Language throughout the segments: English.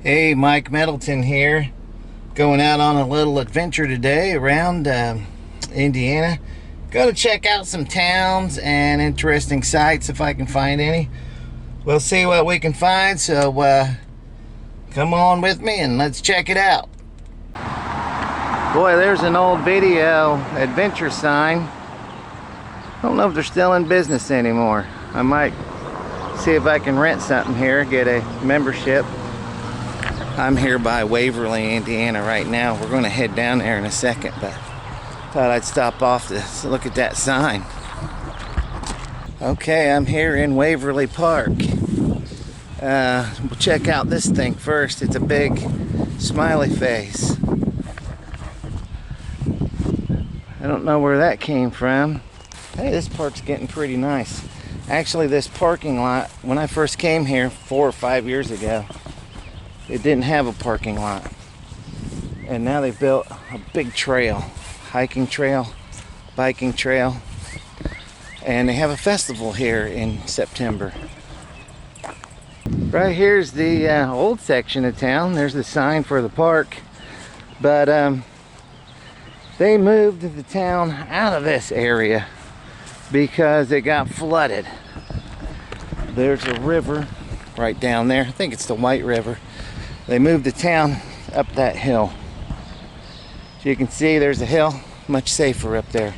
Hey, Mike Middleton here, going out on a little adventure today around Indiana. Go to check out some towns and interesting sites if I can find any. We'll see what we can find, so come on with me and let's check it out. Boy, there's an old video adventure sign. I don't know if they're still in business anymore. I might see if I can rent something here, get a membership. I'm here by Waverly, Indiana right now. We're going to head down there in a second, but thought I'd stop off to look at that sign. Okay, I'm here in Waverly Park. We'll check out this thing first. It's a big smiley face. I don't know where that came from. Hey, this park's getting pretty nice. Actually, this parking lot, when I first came here 4 or 5 years ago, it didn't have a parking lot, and now they've built a big trail, hiking trail, biking trail, and they have a festival here in September. Right here's the old section of town. There's the sign for the park, but they moved the town out of this area because it got flooded. There's a river right down there. I think it's the White River. They moved the town up that hill. So you can see there's a hill, much safer up there.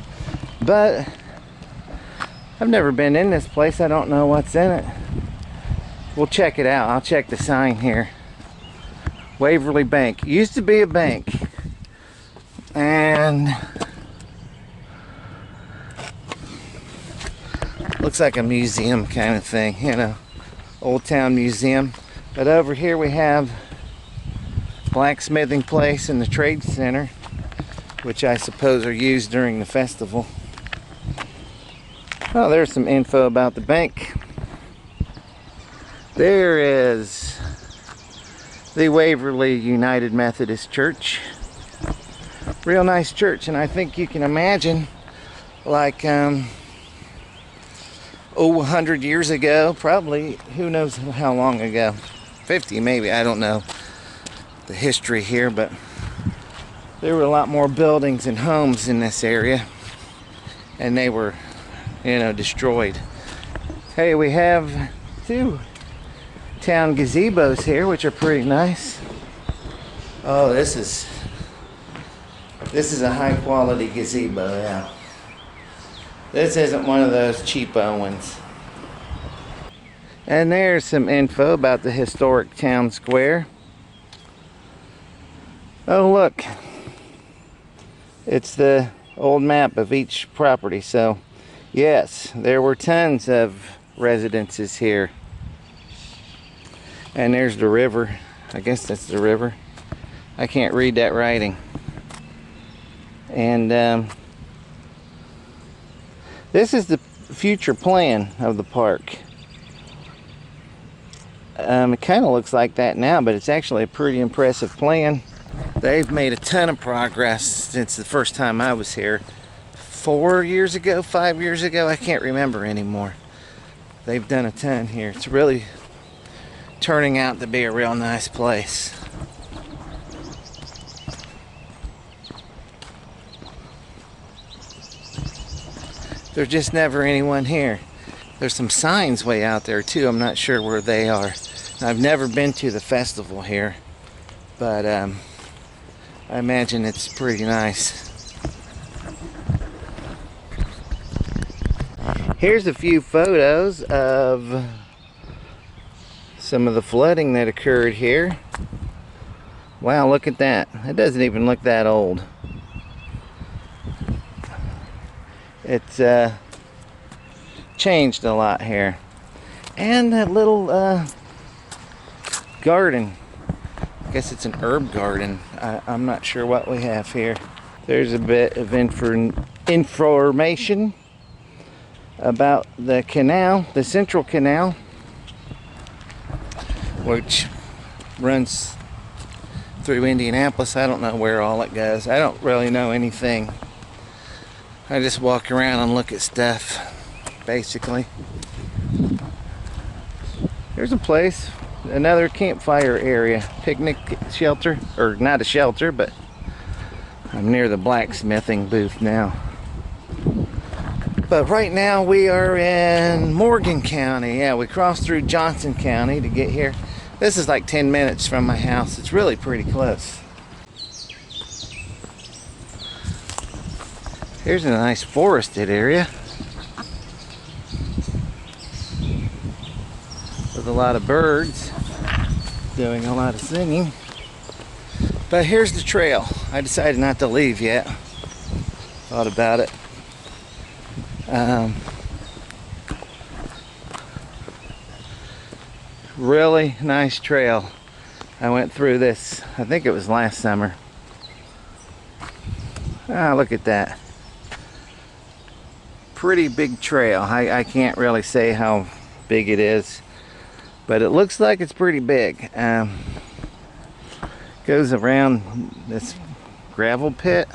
But I've never been in this place. I don't know what's in it. We'll check it out. I'll check the sign here. Waverly Bank. Used to be a bank. And looks like a museum kind of thing, you know, old town museum. But over here we have blacksmithing place and the trade center, which I suppose are used during the festival. Oh, there's some info about the bank. There is the Waverly United Methodist Church. Real nice church, and I think you can imagine, like 100 years ago, probably, who knows how long ago, 50 maybe, I don't know the history here, but there were a lot more buildings and homes in this area, and they were, you know, destroyed. Hey, we have 2 town gazebos here, which are pretty nice. Oh, this is a high quality gazebo, yeah. This isn't one of those cheapo ones. And there's some info about the historic town square. Oh, look. It's the old map of each property. So, yes, there were tons of residences here. And there's the river. I guess that's the river. I can't read that writing. And this is the future plan of the park. It kind of looks like that now, but it's actually a pretty impressive plan. They've made a ton of progress since the first time I was here. 4 years ago, 5 years ago, I can't remember anymore. They've done a ton here. It's really turning out to be a real nice place. There's just never anyone here. There's some signs way out there too. I'm not sure where they are. I've never been to the festival here, but I imagine it's pretty nice. Here's a few photos of some of the flooding that occurred here. Wow, look at that. It doesn't even look that old. It's changed a lot here. And that little garden. I guess it's an herb garden. I'm not sure what we have here. There's a bit of information about the canal, the Central Canal, which runs through Indianapolis. I don't know where all it goes. I don't really know anything. I just walk around and look at stuff, basically. There's a place another campfire area, picnic shelter, or not a shelter, but I'm near the blacksmithing booth now. But right now we are in Morgan County. Yeah, we crossed through Johnson County to get here. This is like 10 minutes from my house. It's really pretty close. Here's a nice forested area with a lot of birds doing a lot of singing. But here's the trail. I decided not to leave yet. Thought about it. Really nice trail. I went through this, I think it was last summer. Ah, look at that. Pretty big trail. I can't really say how big it is, but it looks like it's pretty big. Goes around this gravel pit.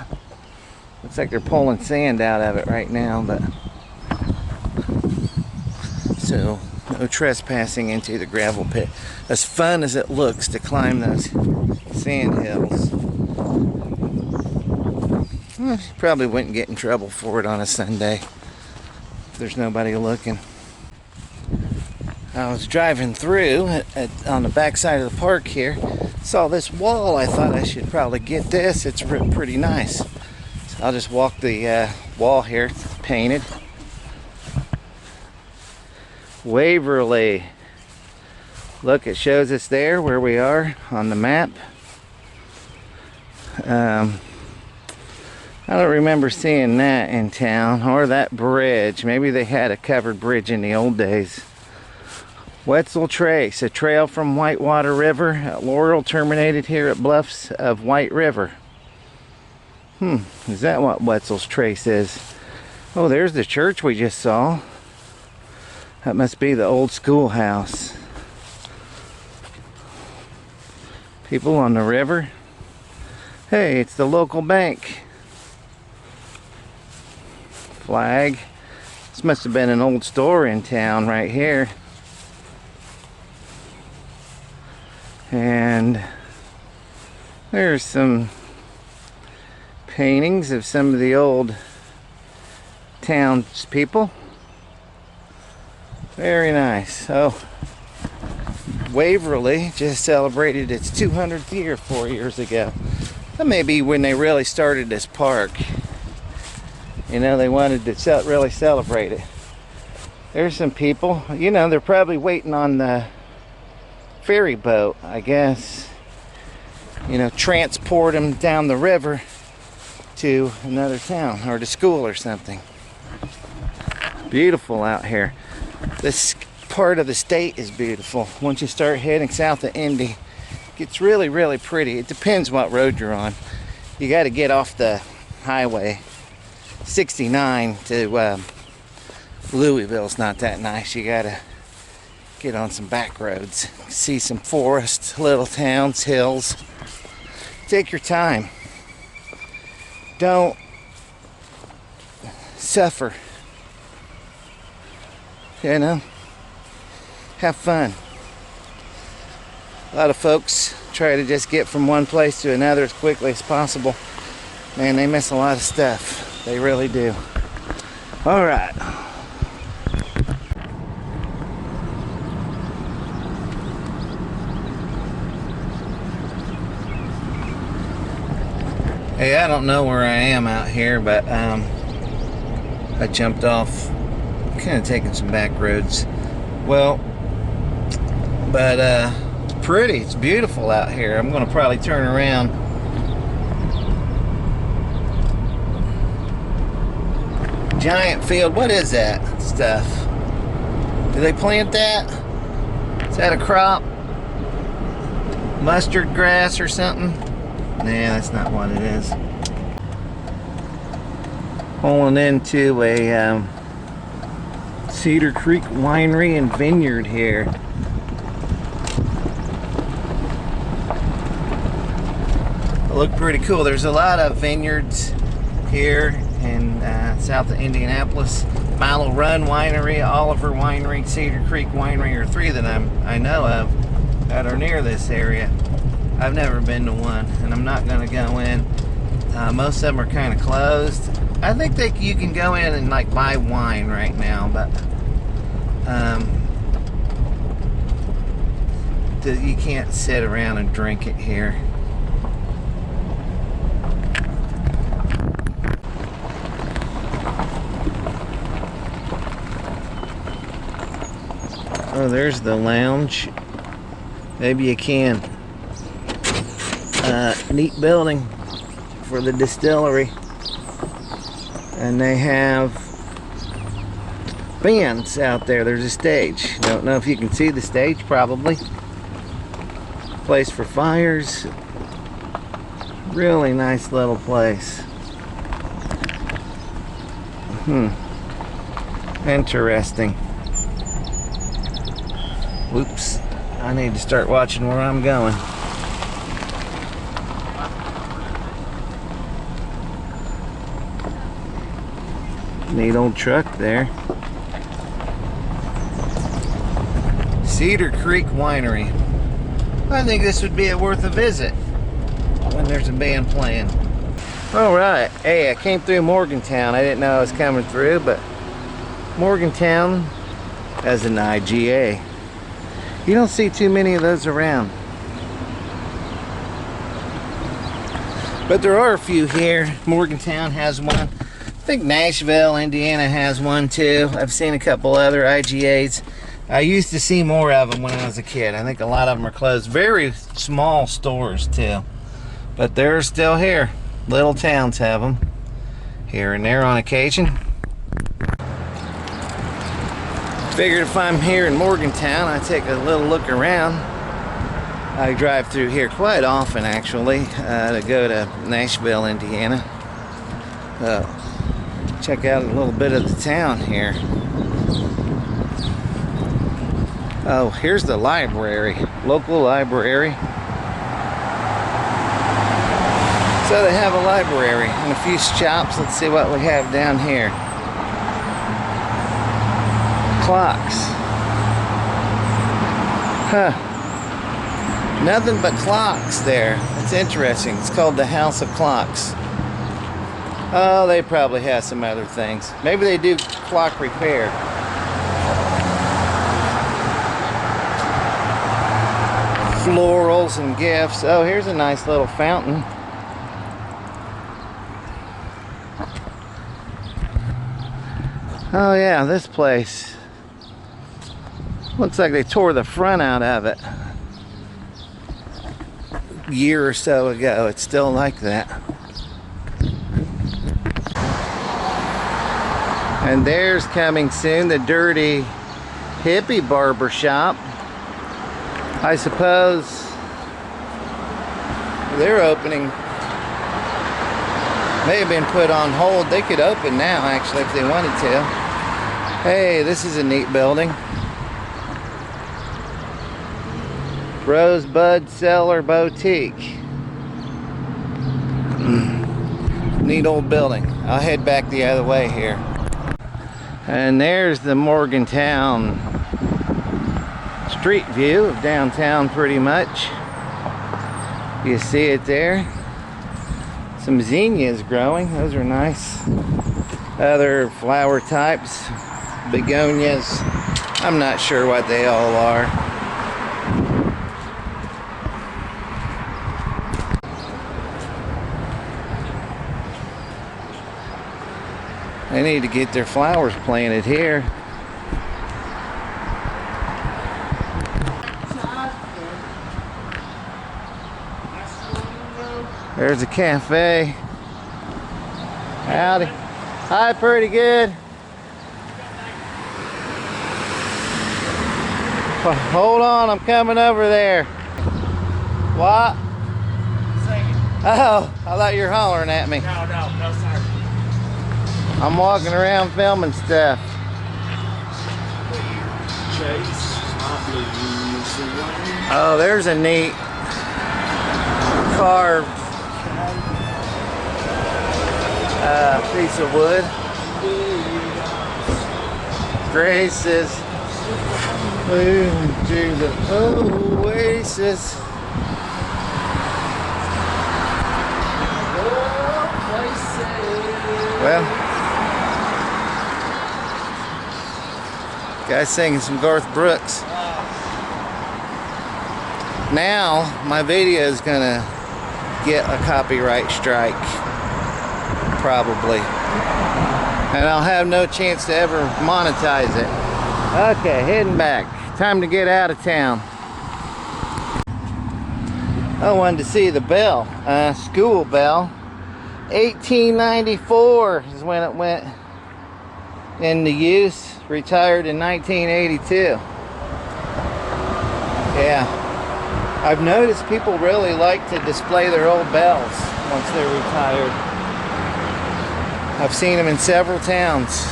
Looks like they're pulling sand out of it right now, but so no trespassing into the gravel pit. As fun as it looks to climb those sand hills, well, you probably wouldn't get in trouble for it on a Sunday if there's nobody looking. I was driving through on the back side of the park here, saw this wall. I thought I should probably get this. It's pretty nice. So I'll just walk the wall here. It's painted. Waverly. Look, it shows us there where we are on the map. I don't remember seeing that in town, or that bridge. Maybe they had a covered bridge in the old days. Wetzel Trace, a trail from Whitewater River at Laurel terminated here at Bluffs of White River. Is that what Wetzel's Trace is? Oh, there's the church we just saw. That must be the old schoolhouse. People on the river. Hey, it's the local bank. Flag. This must have been an old store in town right here. And there's some paintings of some of the old townspeople. Very nice. Oh, Waverly just celebrated its 200th year 4 years ago. That may be when they really started this park. You know, they wanted to really celebrate it. There's some people. You know, they're probably waiting on the ferry boat, I guess. You know, transport them down the river to another town or to school or something. Beautiful out here. This part of the state is beautiful. Once you start heading south of Indy, it gets really, really pretty. It depends what road you're on. You got to get off the highway 69 to Louisville's not that nice. You got to get on some back roads, see some forests, little towns, hills. Take your time. Don't suffer. You know, have fun. A lot of folks try to just get from one place to another as quickly as possible. Man, they miss a lot of stuff. They really do. All right. Hey, I don't know where I am out here, but I jumped off, kind of taking some back roads. Well, but it's pretty, it's beautiful out here. I'm gonna probably turn around. Giant field, what is that stuff? Do they plant that? Is that a crop? Mustard grass or something? Nah, that's not what it is. Pulling into a Cedar Creek Winery and Vineyard here. Look pretty cool. There's a lot of vineyards here in south of Indianapolis. Milo Run Winery, Oliver Winery, Cedar Creek Winery are three that I know of. that are near this area. I've never been to one, and I'm not going to go in. Most of them are kind of closed. I think you can go in and like buy wine right now, but you can't sit around and drink it here. Oh, there's the lounge. Maybe you can. Neat building for the distillery. And they have bands out there. There's a stage. Don't know if you can see the stage, probably. Place for fires. Really nice little place. Interesting. Whoops. I need to start watching where I'm going. Neat old truck there. Cedar Creek Winery. I think this would be worth a visit when there's a band playing. Alright, hey, I came through Morgantown. I didn't know I was coming through, but Morgantown has an IGA. You don't see too many of those around. But there are a few here. Morgantown has one. I think Nashville, Indiana has one too. I've seen a couple other IGAs. I used to see more of them when I was a kid. I think a lot of them are closed. Very small stores too. But they're still here. Little towns have them. Here and there on occasion. Figured if I'm here in Morgantown, I take a little look around. I drive through here quite often actually to go to Nashville, Indiana. Check out a little bit of the town here. Oh, here's the library, local library. So they have a library and a few shops. Let's see what we have down here. Clocks. Huh. Nothing but clocks there. That's interesting. It's called the House of Clocks. Oh, they probably have some other things. Maybe they do clock repair. Florals and gifts. Oh, here's a nice little fountain. Oh yeah, this place looks like they tore the front out of it a year or so ago. It's still like that. And there's coming soon the Dirty Hippie Barber Shop. I suppose they're opening. May have been put on hold. They could open now actually if they wanted to. Hey, this is a neat building. Rosebud Cellar Boutique. Neat old building. I'll head back the other way here. And there's the Morgantown street view of downtown pretty much. You see it there. Some zinnias growing. Those are nice. Other flower types. Begonias. I'm not sure what they all are. They need to get their flowers planted here. There's a cafe. Howdy. Hi, pretty good. Hold on, I'm coming over there. What? Oh, I thought you were hollering at me. No, sir. I'm walking around filming stuff. Oh, there's a neat carved piece of wood. Grace's Moving through the oasis. Well, guy's singing some Garth Brooks. Now my video is gonna get a copyright strike, probably, and I'll have no chance to ever monetize it. Okay, heading back. Time to get out of town. I wanted to see the bell, school bell. 1894 is when it went into use. Retired in 1982. Yeah, I've noticed people really like to display their old bells once they're retired. I've seen them in several towns.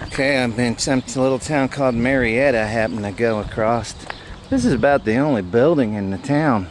Okay, I'm in some little town called Marietta I happened to go across. This is about the only building in the town.